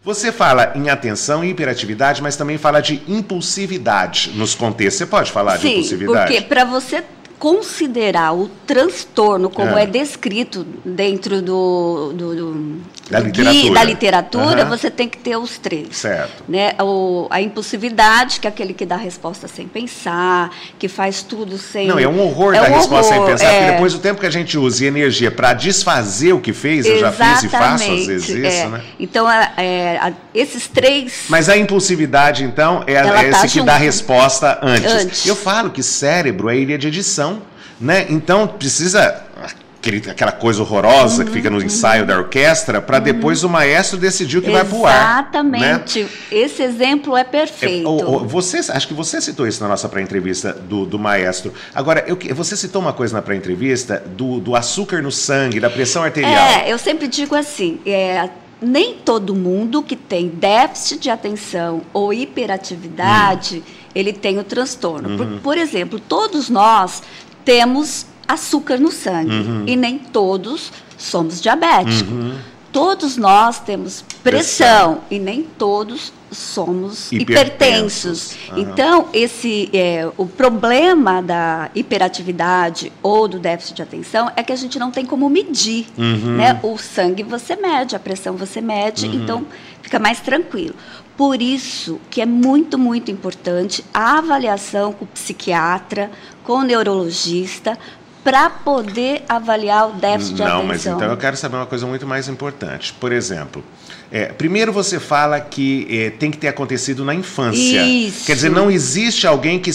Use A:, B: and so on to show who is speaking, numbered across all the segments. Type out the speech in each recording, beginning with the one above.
A: Você fala em atenção e hiperatividade, mas também fala de impulsividade nos contextos. Você pode falar de impulsividade?
B: Sim, porque para você considerar o transtorno como é descrito dentro da literatura, você tem que ter os três.
A: Certo.
B: Né? A impulsividade, que é aquele que dá resposta sem pensar, que faz tudo sem...
A: Não, é um horror dar resposta sem pensar, porque depois do tempo que a gente usa energia para desfazer o que fez, eu já fiz e faço às vezes isso, né?
B: Então, esses três...
A: Mas a impulsividade, então, é esse que dá resposta antes. Eu falo que cérebro é ilha de edição, né? Então, precisa... aquela coisa horrorosa que fica no ensaio da orquestra, para depois o maestro decidir o que vai pro ar.
B: Exatamente. Né? Esse exemplo é perfeito.
A: Acho que você citou isso na nossa pré-entrevista do maestro. Agora, você citou uma coisa na pré-entrevista do açúcar no sangue, da pressão arterial.
B: Eu sempre digo assim, nem todo mundo que tem déficit de atenção ou hiperatividade, ele tem o transtorno. Por exemplo, todos nós temos açúcar no sangue e nem todos somos diabéticos. Todos nós temos pressão e nem todos somos hipertensos. Então, o problema da hiperatividade ou do déficit de atenção é que a gente não tem como medir. Né? O sangue você mede, a pressão você mede, então fica mais tranquilo. Por isso que é muito, muito importante a avaliação com o psiquiatra, com o neurologista, para poder avaliar o déficit de atenção.
A: Não, mas então eu quero saber uma coisa muito mais importante. Por exemplo, primeiro você fala que tem que ter acontecido na infância.
B: Isso.
A: Quer dizer, não existe alguém que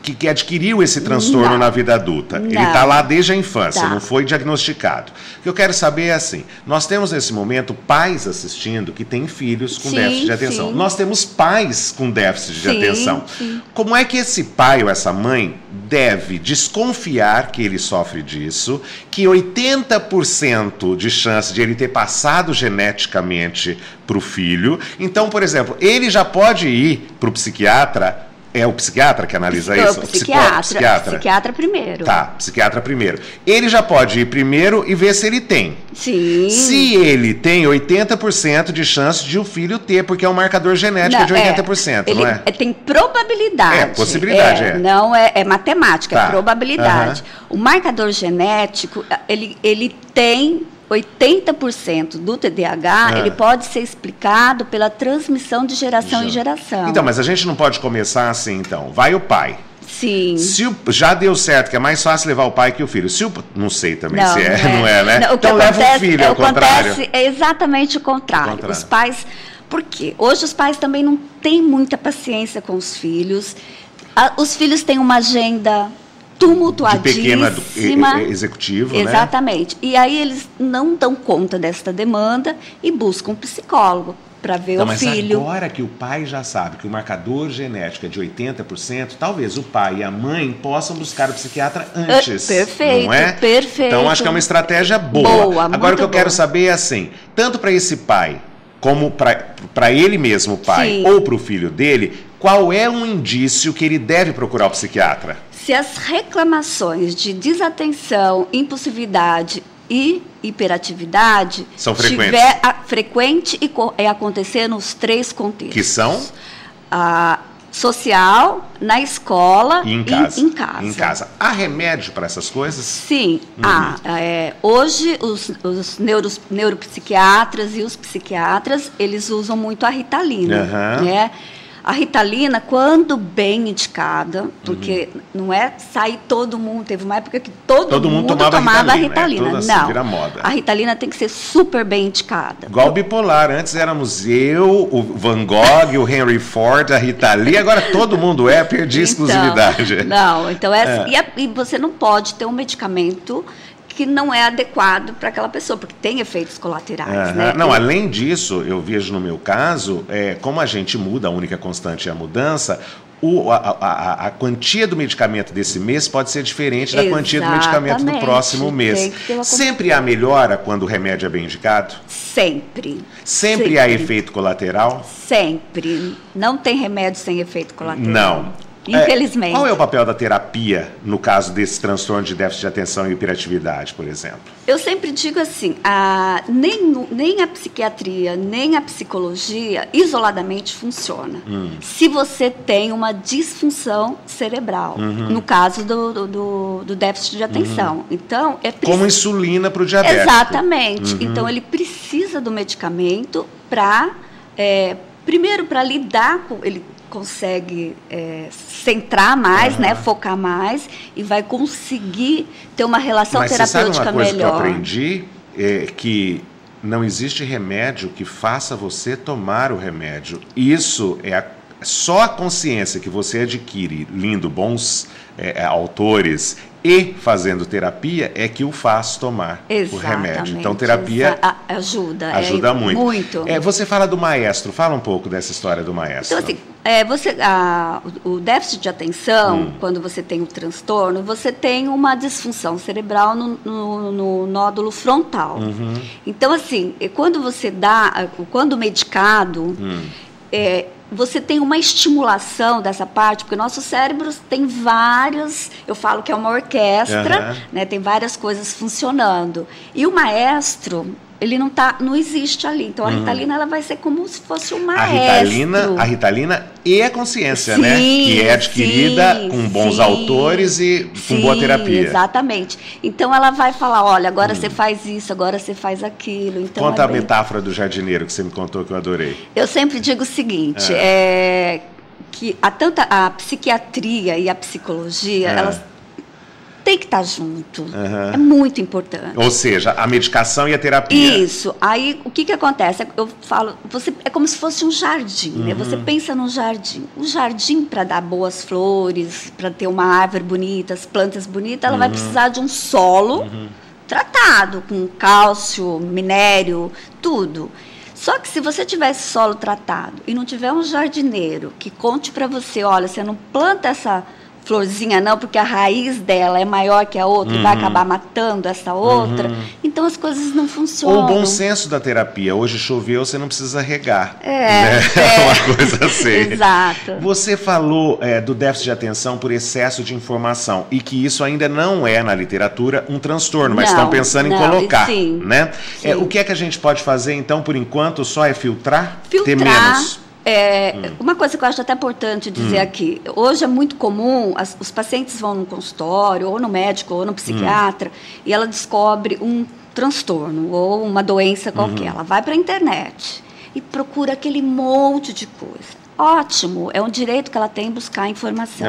A: que adquiriu esse transtorno na vida adulta. Ele está lá desde a infância, não foi diagnosticado. O que eu quero saber é assim, nós temos nesse momento pais assistindo que têm filhos com déficit de atenção. Nós temos pais com déficit de atenção. Como é que esse pai ou essa mãe deve desconfiar que ele sofre disso, que 80% de chance de ele ter passado geneticamente para o filho? Então, por exemplo, ele já pode ir para o psiquiatra. É o psiquiatra que analisa isso?
B: Psiquiatra primeiro.
A: Tá, psiquiatra primeiro. Ele já pode ir primeiro e ver se ele tem.
B: Sim.
A: Se ele tem 80% de chance de o filho ter, porque é um marcador genético de 80%, não é?
B: Tem probabilidade.
A: Possibilidade,
B: Não é matemática, é probabilidade. O marcador genético, ele tem... 80% do TDAH, ele pode ser explicado pela transmissão de geração em geração.
A: Então, mas a gente não pode começar assim, então. Vai o pai.
B: Sim.
A: Já deu certo, que é mais fácil levar o pai que o filho. Não sei também se não é, né?
B: Não,
A: então leva o filho, ao contrário.
B: É exatamente o contrário. Os pais... Por quê? Hoje os pais também não têm muita paciência com os filhos. Os filhos têm uma agenda... tumultuadíssima.
A: De pequeno executivo,
B: exatamente. Né? E aí eles não dão conta desta demanda e buscam um psicólogo para ver o filho.
A: Mas agora que o pai já sabe que o marcador genético é de 80%, talvez o pai e a mãe possam buscar o psiquiatra antes.
B: Perfeito,
A: não é?
B: Perfeito.
A: Então acho que é uma estratégia boa. Agora o que eu quero saber é assim, tanto para esse pai como para ele mesmo, o pai, ou para o filho dele, qual é um indício que ele deve procurar o psiquiatra?
B: Se as reclamações de desatenção, impulsividade e hiperatividade
A: são frequentes,
B: tiver frequente e acontecer nos três contextos.
A: Que são?
B: Social, na escola
A: e em casa. Há remédio para essas coisas?
B: Sim. Hoje os neuropsiquiatras e os psiquiatras, eles usam muito a Ritalina, né? A Ritalina, quando bem indicada, porque não é sair todo mundo, teve uma época que todo mundo tomava a Ritalina. Não,
A: vira moda.
B: A Ritalina tem que ser super bem indicada.
A: Igual bipolar, antes éramos eu, o Van Gogh, o Henry Ford, a Ritalina, agora todo mundo perdi a exclusividade.
B: Então e você não pode ter um medicamento que não é adequado para aquela pessoa, porque tem efeitos colaterais. Né?
A: Não, além disso, eu vejo no meu caso, como a gente muda, a única constante é a mudança, a quantia do medicamento desse mês pode ser diferente da quantia do medicamento do próximo mês. Sempre há melhora quando o remédio é bem indicado?
B: Sempre.
A: Sempre há efeito colateral?
B: Sempre. Não tem remédio sem efeito colateral.
A: Não.
B: infelizmente.
A: Qual é o papel da terapia no caso desse transtorno de déficit de atenção e hiperatividade, por exemplo?
B: Eu sempre digo assim, nem a psiquiatria, nem a psicologia isoladamente funciona. Se você tem uma disfunção cerebral, no caso do déficit de atenção. Então,
A: como insulina para o diabético.
B: Exatamente. Então, ele precisa do medicamento para, primeiro, para lidar com... Ele consegue centrar mais, né, focar mais, e vai conseguir ter uma relação terapêutica melhor.
A: Mas você sabe uma coisa que eu aprendi? Que não existe remédio que faça você tomar o remédio. Isso só a consciência que você adquire lendo bons autores e fazendo terapia é que o faz tomar o remédio. Então, terapia ajuda muito. Você fala do maestro. Fala um pouco dessa história do maestro.
B: Então, assim, o déficit de atenção, quando você tem o transtorno, você tem uma disfunção cerebral no nódulo frontal. Então, assim, quando medicado, você tem uma estimulação dessa parte, porque nossos cérebros têm vários, eu falo que é uma orquestra, né, tem várias coisas funcionando. E o maestro, ele não existe ali. Então, a Ritalina, ela vai ser como se fosse um maestro.
A: A Ritalina e a consciência, né? Que é adquirida com bons autores e com boa terapia.
B: Exatamente. Então, ela vai falar, olha, agora você faz isso, agora você faz aquilo. Então,
A: conta a metáfora do jardineiro que você me contou, que eu adorei.
B: Eu sempre digo o seguinte, que tanto a psiquiatria e a psicologia, elas tem que estar junto. É muito importante.
A: Ou seja, a medicação e a terapia.
B: Isso. Aí, o que acontece? Eu falo, é como se fosse um jardim, né? Você pensa num jardim. O jardim, para dar boas flores, para ter uma árvore bonita, as plantas bonitas, ela vai precisar de um solo tratado, com cálcio, minério, tudo. Só que se você tiver esse solo tratado e não tiver um jardineiro que conte para você, olha, você não planta essa florzinha não, porque a raiz dela é maior que a outra e vai acabar matando essa outra, então as coisas não funcionam.
A: O bom senso da terapia, hoje choveu, você não precisa regar. Uma coisa assim.
B: Exato.
A: Você falou do déficit de atenção por excesso de informação e que isso ainda não é na literatura um transtorno, mas estão pensando em colocar, né? O que é que a gente pode fazer então, por enquanto, só é filtrar? Ter menos?
B: Uma coisa que eu acho até importante dizer aqui, hoje é muito comum, os pacientes vão no consultório, ou no médico, ou no psiquiatra, e ela descobre um transtorno, ou uma doença qualquer. Ela vai para a internet e procura aquele monte de coisa. Ótimo, é um direito que ela tem buscar informação.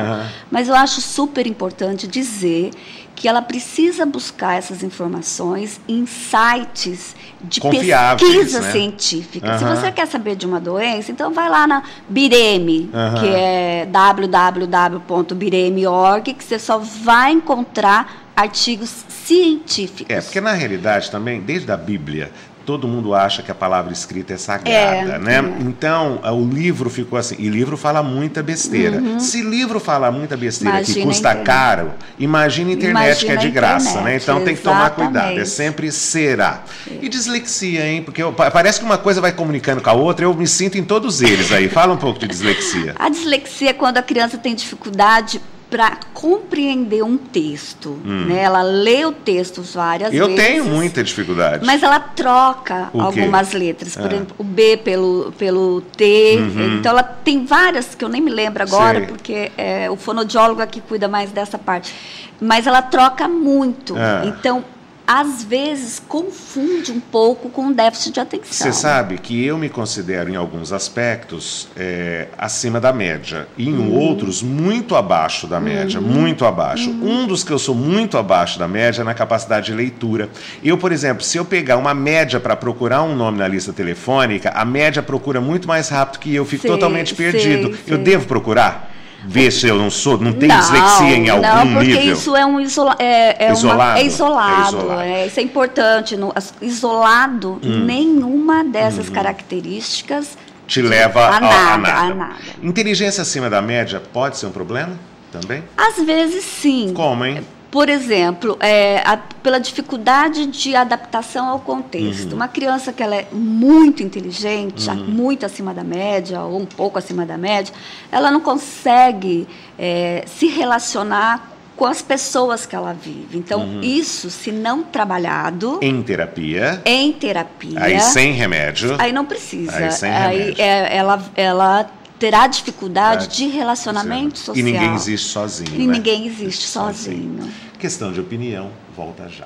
B: Mas eu acho super importante dizer que ela precisa buscar essas informações em sites de pesquisa científica. Se você quer saber de uma doença, então vai lá na Bireme, que é www.bireme.org, que você só vai encontrar artigos científicos.
A: Porque na realidade também, desde a Bíblia, todo mundo acha que a palavra escrita é sagrada, né? Então, o livro ficou assim, e livro fala muita besteira. Se livro fala muita besteira, que custa caro, imagina a internet, que é de graça, né? Então tem que tomar cuidado, é sempre será. E dislexia, hein? Porque parece que uma coisa vai comunicando com a outra, eu me sinto em todos eles aí. Fala um pouco de dislexia.
B: A dislexia é quando a criança tem dificuldade para compreender um texto, né? Ela lê o texto várias vezes.
A: Eu tenho muita dificuldade.
B: Mas ela troca algumas letras. Por exemplo, o B pelo T. Então, ela tem várias que eu nem me lembro agora, porque o fonoaudiólogo aqui cuida mais dessa parte. Mas ela troca muito. Então, às vezes, confunde um pouco com o déficit de atenção.
A: Você sabe que eu me considero, em alguns aspectos, acima da média. E em outros, muito abaixo da média. Muito abaixo. Um dos que eu sou muito abaixo da média é na capacidade de leitura. Eu, por exemplo, se eu pegar uma média para procurar um nome na lista telefônica, a média procura muito mais rápido que eu. Fico totalmente perdido. Eu devo procurar? Ver se eu não tenho dislexia em algum nível.
B: Não, porque isso é isolado. Isso é importante. Isolado, nenhuma dessas características
A: te leva a nada.
B: A
A: Inteligência acima da média pode ser um problema também?
B: Às vezes, sim.
A: Como, hein?
B: Por exemplo, pela dificuldade de adaptação ao contexto. Uma criança que ela é muito inteligente, muito acima da média, ou um pouco acima da média, ela não consegue se relacionar com as pessoas que ela vive. Então, isso, se não trabalhado...
A: Em terapia.
B: Aí
A: sem remédio.
B: Aí não precisa.
A: Aí sem remédio.
B: Ela terá dificuldade de relacionamento social.
A: E ninguém existe sozinho,
B: E ninguém existe sozinho.
A: Questão de opinião, volta já.